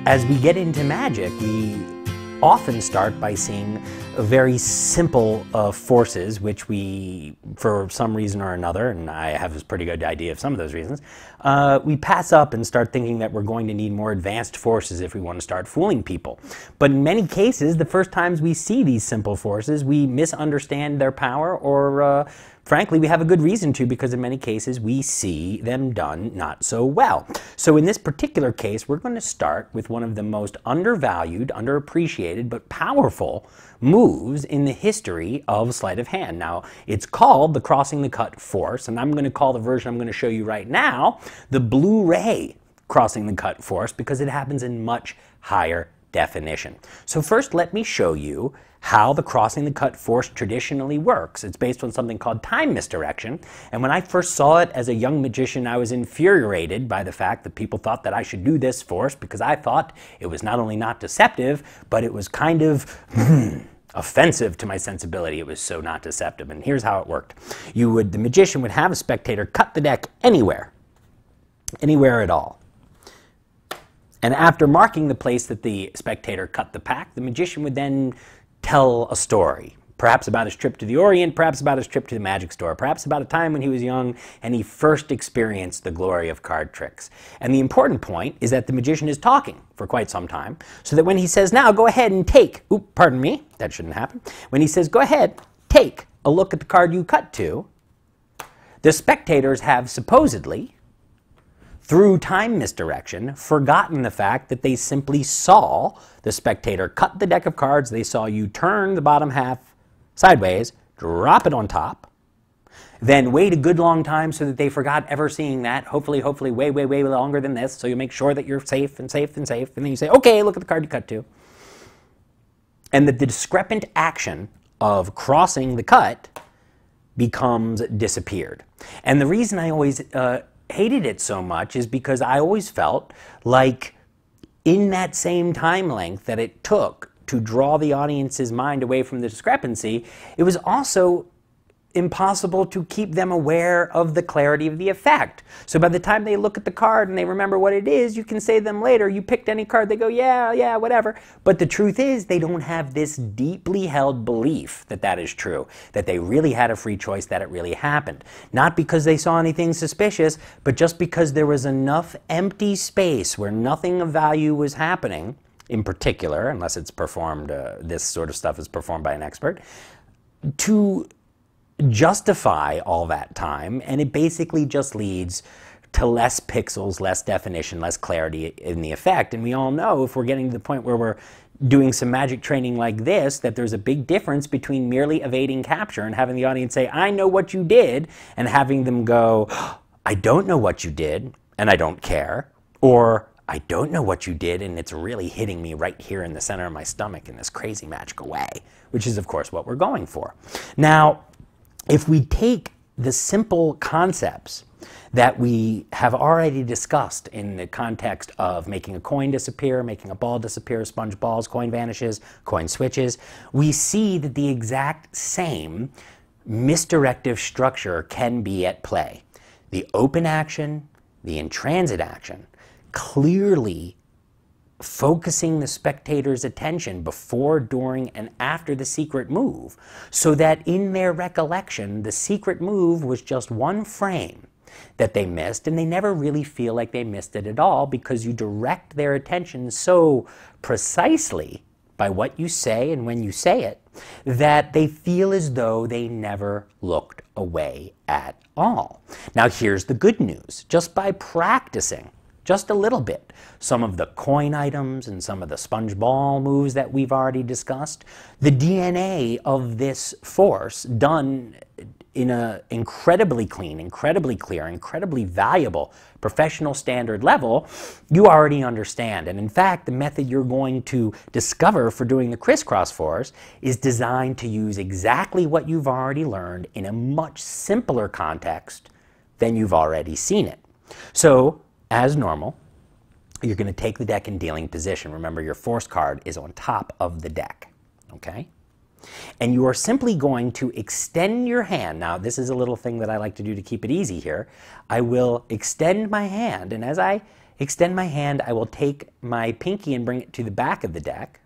As we get into magic, we often start by seeing very simple forces, which we, for some reason or another, and I have a pretty good idea of some of those reasons, we pass up and start thinking that we're going to need more advanced forces if we want to start fooling people. But in many cases, the first times we see these simple forces, we misunderstand their power, or frankly, we have a good reason to, because in many cases we see them done not so well. So in this particular case, we're going to start with one of the most undervalued, underappreciated, but powerful moves in the history of sleight of hand. Now, it's called the crossing the cut force, and I'm going to call the version I'm going to show you right now the Blu-ray crossing the cut force, because it happens in much higher definition. So first, let me show you how the crossing the cut force traditionally works. It's based on something called time misdirection, and when I first saw it as a young magician, I was infuriated by the fact that people thought that I should do this force, because I thought it was not only not deceptive, but it was kind of offensive to my sensibility. It was so not deceptive. And here's how it worked. The magician would have a spectator cut the deck anywhere at all. And after marking the place that the spectator cut the pack, the magician would then tell a story, perhaps about his trip to the Orient, perhaps about his trip to the magic store, perhaps about a time when he was young and he first experienced the glory of card tricks. And the important point is that the magician is talking for quite some time, so that when he says, now go ahead and take, pardon me, that shouldn't happen. When he says, go ahead, take a look at the card you cut to, the spectators have supposedly, through time misdirection, forgotten the fact that they simply saw the spectator cut the deck of cards, they saw you turn the bottom half sideways, drop it on top, then wait a good long time so that they forgot ever seeing that, hopefully way longer than this, so you make sure that you're safe, and then you say, okay, look at the card you cut to. And the discrepant action of crossing the cut becomes disappeared. And the reason I always hated it so much is because I always felt like in that same time length that it took to draw the audience's mind away from the discrepancy, it was also impossible to keep them aware of the clarity of the effect. So by the time they look at the card and they remember what it is, you can say to them later, you picked any card, they go, yeah, whatever. But the truth is, they don't have this deeply held belief that that is true, that they really had a free choice, that it really happened. Not because they saw anything suspicious, but just because there was enough empty space where nothing of value was happening, in particular, unless it's performed, this sort of stuff is performed by an expert, to justify all that time, and it basically just leads to less pixels, less definition, less clarity in the effect. And we all know, if we're getting to the point where we're doing some magic training like this, that there's a big difference between merely evading capture and having the audience say, I know what you did, and having them go, I don't know what you did, and I don't care, or I don't know what you did, and it's really hitting me right here in the center of my stomach in this crazy magical way, which is, of course, what we're going for. Now, if we take the simple concepts that we have already discussed in the context of making a coin disappear, making a ball disappear, sponge balls, coin vanishes, coin switches, we see that the exact same misdirective structure can be at play. The open action, the intransit action, clearly focusing the spectator's attention before, during, and after the secret move, so that in their recollection, the secret move was just one frame that they missed, and they never really feel like they missed it at all, because you direct their attention so precisely by what you say and when you say it, that they feel as though they never looked away at all. Now, here's the good news. Just by practicing just a little bit some of the coin items and some of the sponge ball moves that we've already discussed, the DNA of this force done in an incredibly clean, incredibly clear, incredibly valuable professional standard level, you already understand. And in fact, the method you're going to discover for doing the crisscross force is designed to use exactly what you've already learned in a much simpler context than you've already seen it. So, as normal, you're going to take the deck in dealing position. Remember, your force card is on top of the deck, okay? And you are simply going to extend your hand. Now, this is a little thing that I like to do to keep it easy here. I will extend my hand, and as I extend my hand, I will take my pinky and bring it to the back of the deck,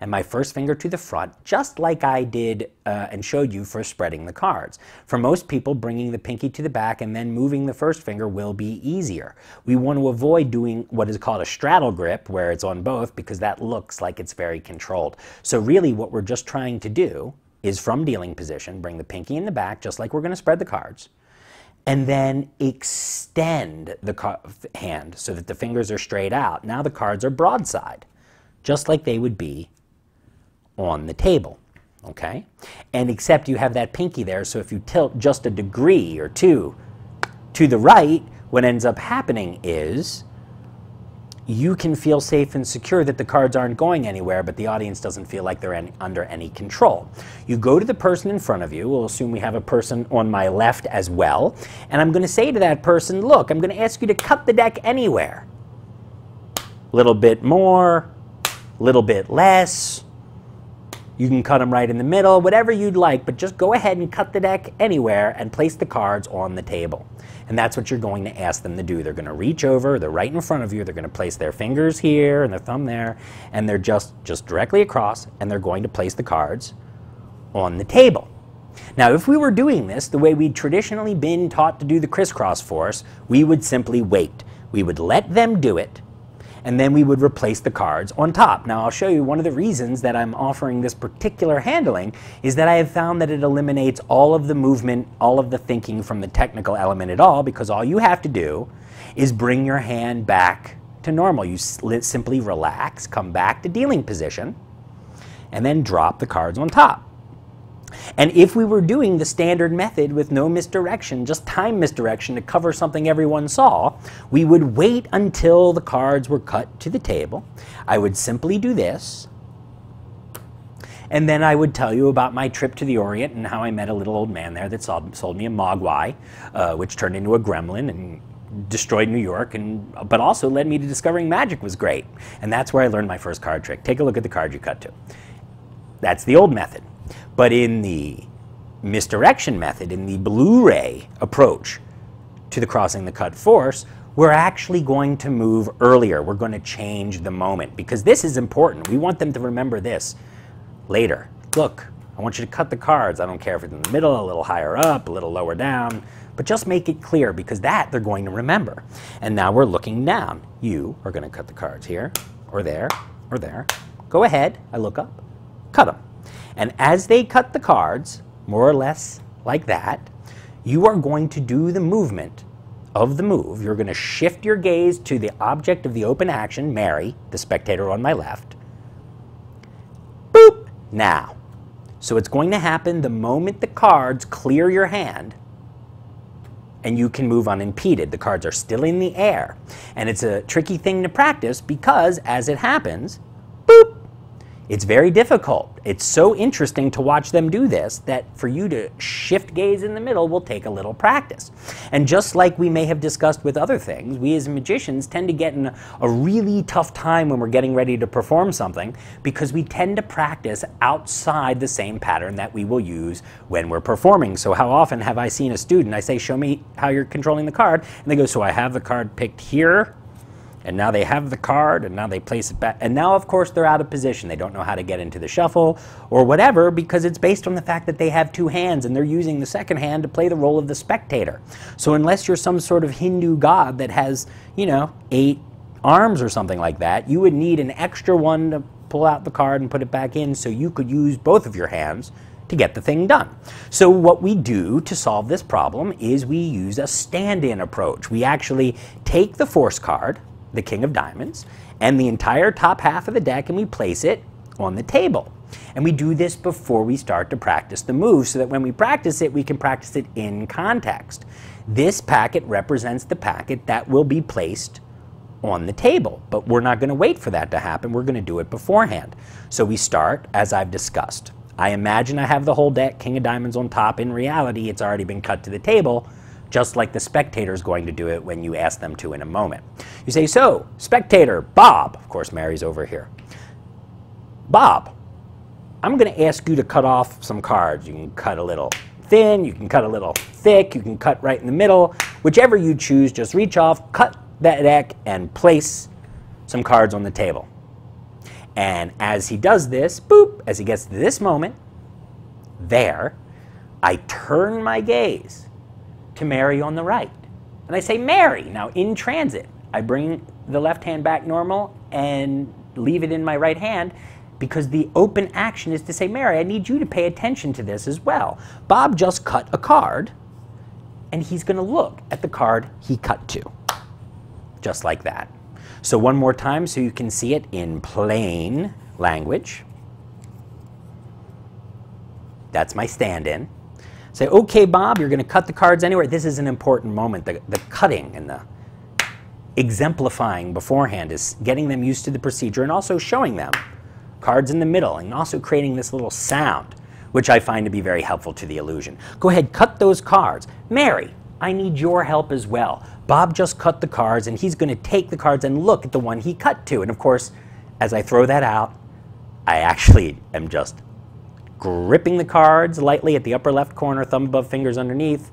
and my first finger to the front, just like I did and showed you for spreading the cards. For most people, bringing the pinky to the back and then moving the first finger will be easier. We want to avoid doing what is called a straddle grip, where it's on both, because that looks like it's very controlled. So really what we're just trying to do is, from dealing position, bring the pinky in the back, just like we're going to spread the cards, and then extend the hand so that the fingers are straight out. Now the cards are broadside, just like they would be on the table, okay? And except you have that pinky there, so if you tilt just a degree or two to the right, what ends up happening is you can feel safe and secure that the cards aren't going anywhere, but the audience doesn't feel like they're under any control. You go to the person in front of you. We'll assume we have a person on my left as well, and I'm going to say to that person, look, I'm going to ask you to cut the deck anywhere. A little bit more, a little bit less. You can cut them right in the middle, whatever you'd like, but just go ahead and cut the deck anywhere and place the cards on the table. And that's what you're going to ask them to do. They're going to reach over, they're right in front of you, they're going to place their fingers here and their thumb there, and they're just directly across, and they're going to place the cards on the table. Now, if we were doing this the way we'd traditionally been taught to do the crisscross force, we would simply wait. We would let them do it, and then we would replace the cards on top. Now, I'll show you one of the reasons that I'm offering this particular handling is that I have found that it eliminates all of the movement, all of the thinking from the technical element at all, because all you have to do is bring your hand back to normal. You simply relax, come back to dealing position, and then drop the cards on top. And if we were doing the standard method with no misdirection, just time misdirection to cover something everyone saw, we would wait until the cards were cut to the table. I would simply do this, and then I would tell you about my trip to the Orient and how I met a little old man there that sold me a mogwai, which turned into a gremlin and destroyed New York, but also led me to discovering magic was great. And that's where I learned my first card trick. Take a look at the card you cut to. That's the old method. But in the misdirection method, in the Blu-ray approach to the crossing the cut force, we're actually going to move earlier. We're going to change the moment, because this is important. We want them to remember this later. Look, I want you to cut the cards. I don't care if it's in the middle, a little higher up, a little lower down, but just make it clear, because that they're going to remember. And now we're looking down. You are going to cut the cards here, or there, or there. Go ahead. I look up. Cut them. And as they cut the cards, more or less like that, you are going to do the movement of the move. You're going to shift your gaze to the object of the open action, Mary, the spectator on my left. Boop! Now. So it's going to happen the moment the cards clear your hand, and you can move unimpeded. The cards are still in the air. And it's a tricky thing to practice, because as it happens, boop! It's very difficult. It's so interesting to watch them do this that for you to shift gaze in the middle will take a little practice. And just like we may have discussed with other things, we as magicians tend to get in a really tough time when we're getting ready to perform something, because we tend to practice outside the same pattern that we will use when we're performing. So how often have I seen a student, I say, show me how you're controlling the card, and they go, so I have the card picked here, and now they have the card, and now they place it back. And now, of course, they're out of position. They don't know how to get into the shuffle or whatever, because it's based on the fact that they have two hands, and they're using the second hand to play the role of the spectator. So unless you're some sort of Hindu god that has, 8 arms or something like that, you would need an extra one to pull out the card and put it back in, so you could use both of your hands to get the thing done. So what we do to solve this problem is we use a stand-in approach. We actually take the force card, the King of Diamonds, and the entire top half of the deck, and we place it on the table. And we do this before we start to practice the move, so that when we practice it, we can practice it in context. This packet represents the packet that will be placed on the table, but we're not going to wait for that to happen. We're going to do it beforehand. So we start, as I've discussed. I imagine I have the whole deck, King of Diamonds on top. In reality, it's already been cut to the table, just like the spectator is going to do it when you ask them to in a moment. You say, so, spectator, Bob, of course Mary's over here. Bob, I'm going to ask you to cut off some cards. You can cut a little thin, you can cut a little thick, you can cut right in the middle. Whichever you choose, just reach off, cut that deck and place some cards on the table. And as he does this, boop, as he gets to this moment, there, I turn my gaze to Mary on the right. And I say, Mary, now in transit. I bring the left hand back normal and leave it in my right hand because the open action is to say, Mary, I need you to pay attention to this as well. Bob just cut a card, and he's going to look at the card he cut to, just like that. So one more time so you can see it in plain language. That's my stand-in. Say, okay, Bob, you're going to cut the cards anywhere. This is an important moment. The cutting and the exemplifying beforehand is getting them used to the procedure and also showing them cards in the middle and also creating this little sound, which I find to be very helpful to the illusion. Go ahead, cut those cards. Mary, I need your help as well. Bob just cut the cards, and he's going to take the cards and look at the one he cut to. And of course, as I throw that out, I actually am just gripping the cards lightly at the upper left corner, thumb above, fingers underneath,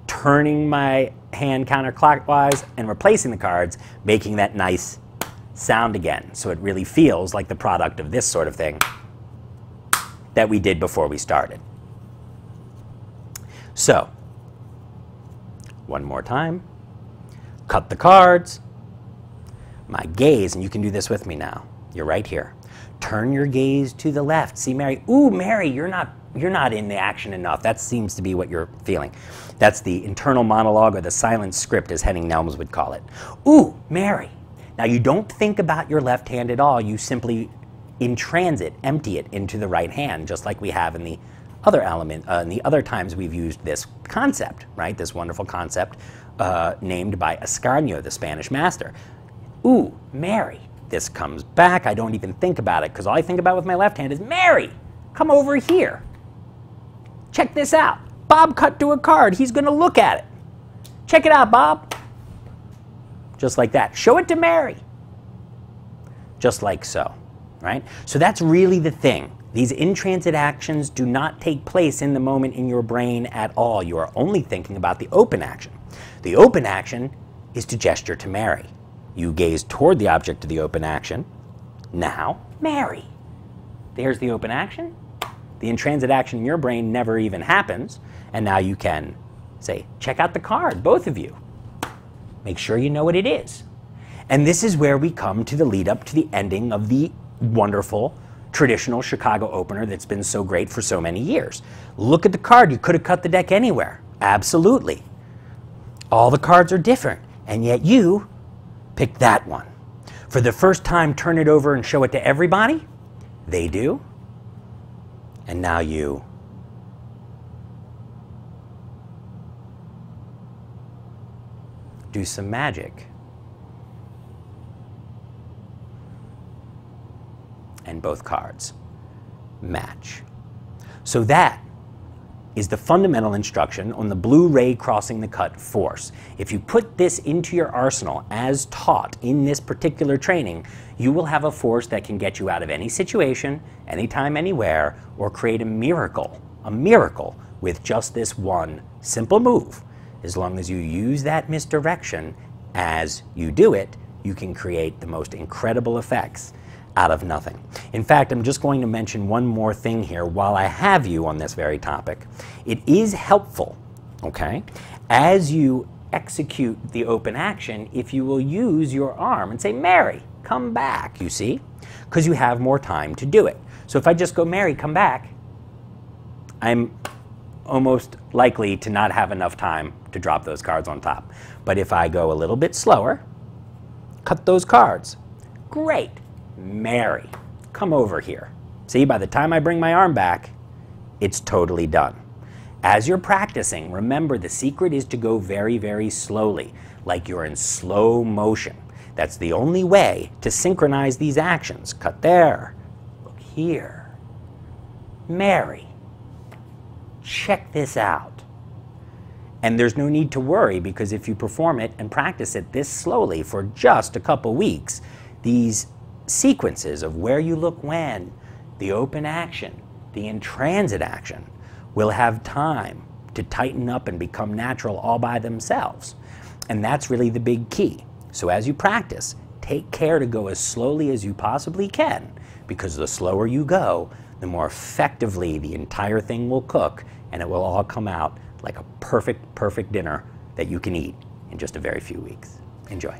turning my hand counterclockwise and replacing the cards, making that nice sound again. So it really feels like the product of this sort of thing that we did before we started. So, one more time. Cut the cards. My gaze, and you can do this with me now. You're right here. Turn your gaze to the left. See Mary. Ooh, Mary, you're not in the action enough. That seems to be what you're feeling. That's the internal monologue or the silent script, as Henning Nelms would call it. Ooh, Mary. Now you don't think about your left hand at all. You simply, in transit, empty it into the right hand, just like we have in the other element, in the other times we've used this concept, right? This wonderful concept named by Ascanio, the Spanish master. Ooh, Mary. This comes back. I don't even think about it because all I think about with my left hand is, Mary, come over here. Check this out. Bob cut to a card. He's going to look at it. Check it out, Bob. Just like that. Show it to Mary. Just like so, right? So that's really the thing. These in-transit actions do not take place in the moment in your brain at all. You are only thinking about the open action. The open action is to gesture to Mary. You gaze toward the object of the open action. Now, Mary. There's the open action. The in-transit action in your brain never even happens. And now you can say, check out the card, both of you. Make sure you know what it is. And this is where we come to the lead up to the ending of the wonderful traditional Chicago opener that's been so great for so many years. Look at the card. You could have cut the deck anywhere. Absolutely. All the cards are different. And yet you pick that one. For the first time, turn it over and show it to everybody. They do. And now you do some magic. And both cards match. So that is the fundamental instruction on the blue ray crossing the cut force. If you put this into your arsenal as taught in this particular training, you will have a force that can get you out of any situation, anytime, anywhere, or create a miracle with just this one simple move. As long as you use that misdirection as you do it, you can create the most incredible effects out of nothing. In fact, I'm just going to mention one more thing here while I have you on this very topic. It is helpful, okay, as you execute the open action, if you will use your arm and say, Mary, come back, you see, because you have more time to do it. So if I just go, Mary, come back, I'm almost likely to not have enough time to drop those cards on top. But if I go a little bit slower, cut those cards. Great. Mary, come over here. See, by the time I bring my arm back, it's totally done. As you're practicing, remember the secret is to go very, very slowly, like you're in slow motion. That's the only way to synchronize these actions. Cut there. Look here. Mary, check this out. And there's no need to worry because if you perform it and practice it this slowly for just a couple weeks, these sequences of where you look when, the open action, the in-transit action, will have time to tighten up and become natural all by themselves. And that's really the big key. So as you practice, take care to go as slowly as you possibly can, because the slower you go, the more effectively the entire thing will cook, and it will all come out like a perfect, perfect dinner that you can eat in just a very few weeks. Enjoy.